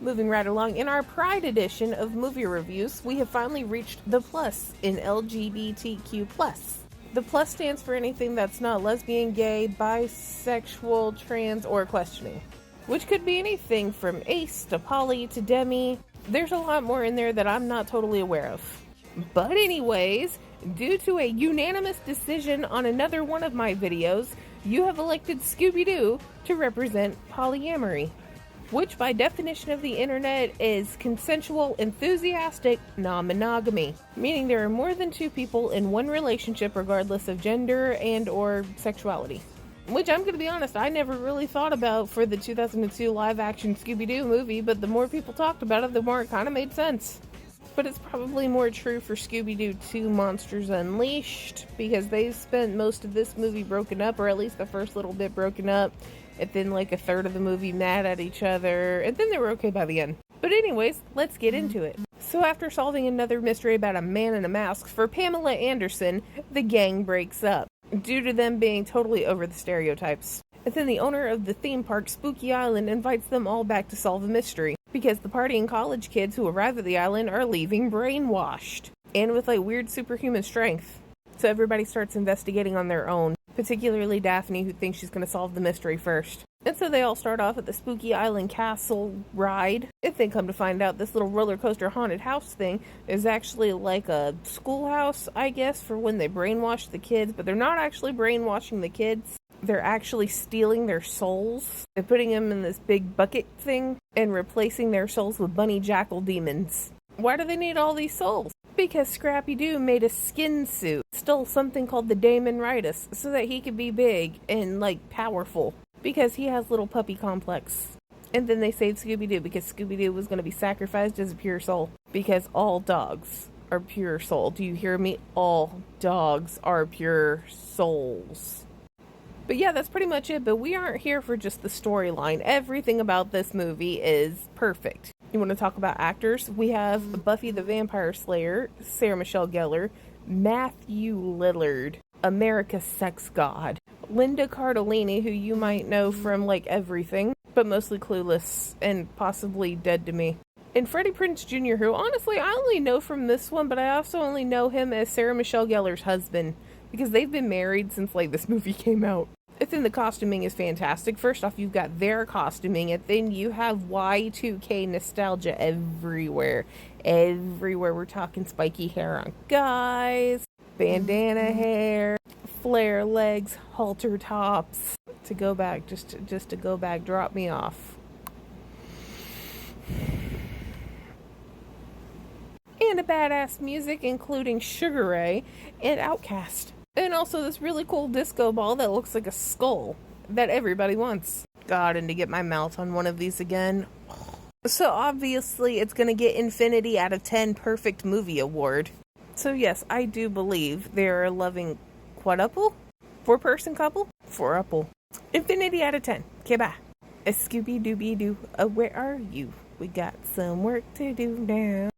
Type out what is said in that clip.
Moving right along, in our Pride edition of movie reviews, we have finally reached the plus in LGBTQ+. The plus stands for anything that's not lesbian, gay, bisexual, trans, or questioning. Which could be anything from ace to poly to demi. There's a lot more in there that I'm not totally aware of. But anyways, due to a unanimous decision on another one of my videos, you have elected Scooby-Doo to represent polyamory, which by definition of the internet is consensual, enthusiastic non-monogamy, meaning there are more than two people in one relationship regardless of gender and or sexuality. Which I'm going to be honest, I never really thought about for the 2002 live-action Scooby-Doo movie, but the more people talked about it, the more it kind of made sense. But it's probably more true for Scooby-Doo 2 Monsters Unleashed, because they spent most of this movie broken up, or at least the first little bit broken up, and then like a third of the movie mad at each other, and then they were okay by the end. But anyways, let's get into it. So after solving another mystery about a man in a mask for Pamela Anderson, the gang breaks up, due to them being totally over the stereotypes. And then the owner of the theme park, Spooky Island, invites them all back to solve a mystery, because the partying college kids who arrive at the island are leaving brainwashed, and with like weird superhuman strength. So everybody starts investigating on their own, particularly Daphne, who thinks she's going to solve the mystery first. And so they all start off at the Spooky Island Castle ride, and then come to find out this little roller coaster haunted house thing is actually like a schoolhouse, I guess, for when they brainwash the kids, but they're not actually brainwashing the kids. They're actually stealing their souls. They're putting them in this big bucket thing and replacing their souls with bunny jackal demons. Why do they need all these souls? Because Scrappy-Doo made a skin suit, stole something called the Daemon-ritis, so that he could be big and, like, powerful. Because he has little puppy complex. And then they saved Scooby-Doo because Scooby-Doo was going to be sacrificed as a pure soul. Because all dogs are pure soul. Do you hear me? All dogs are pure souls. But yeah, that's pretty much it. But we aren't here for just the storyline. Everything about this movie is perfect. You want to talk about actors? We have Buffy the Vampire Slayer, Sarah Michelle Gellar, Matthew Lillard, America's Sex God, Linda Cardellini, who you might know from like everything, but mostly Clueless and possibly Dead to Me. And Freddie Prinze Jr., who honestly I only know from this one, but I also only know him as Sarah Michelle Gellar's husband, because they've been married since like this movie came out. And then the costuming is fantastic. First off, you've got their costuming, and then you have Y2K nostalgia everywhere. Everywhere. We're talking spiky hair on guys, bandana hair, flare legs, halter tops. To go back, just to go back, drop me off. And a badass music, including Sugar Ray and Outkast. And also this really cool disco ball that looks like a skull that everybody wants. God, and to get my mouth on one of these again. So obviously it's going to get Infinity out of 10 Perfect Movie Award. So yes, I do believe they're a loving quadruple? 4-person couple? 4-upple. Infinity out of 10. Okay, bye. A Scooby-Dooby-Doo, where are you? We got some work to do now.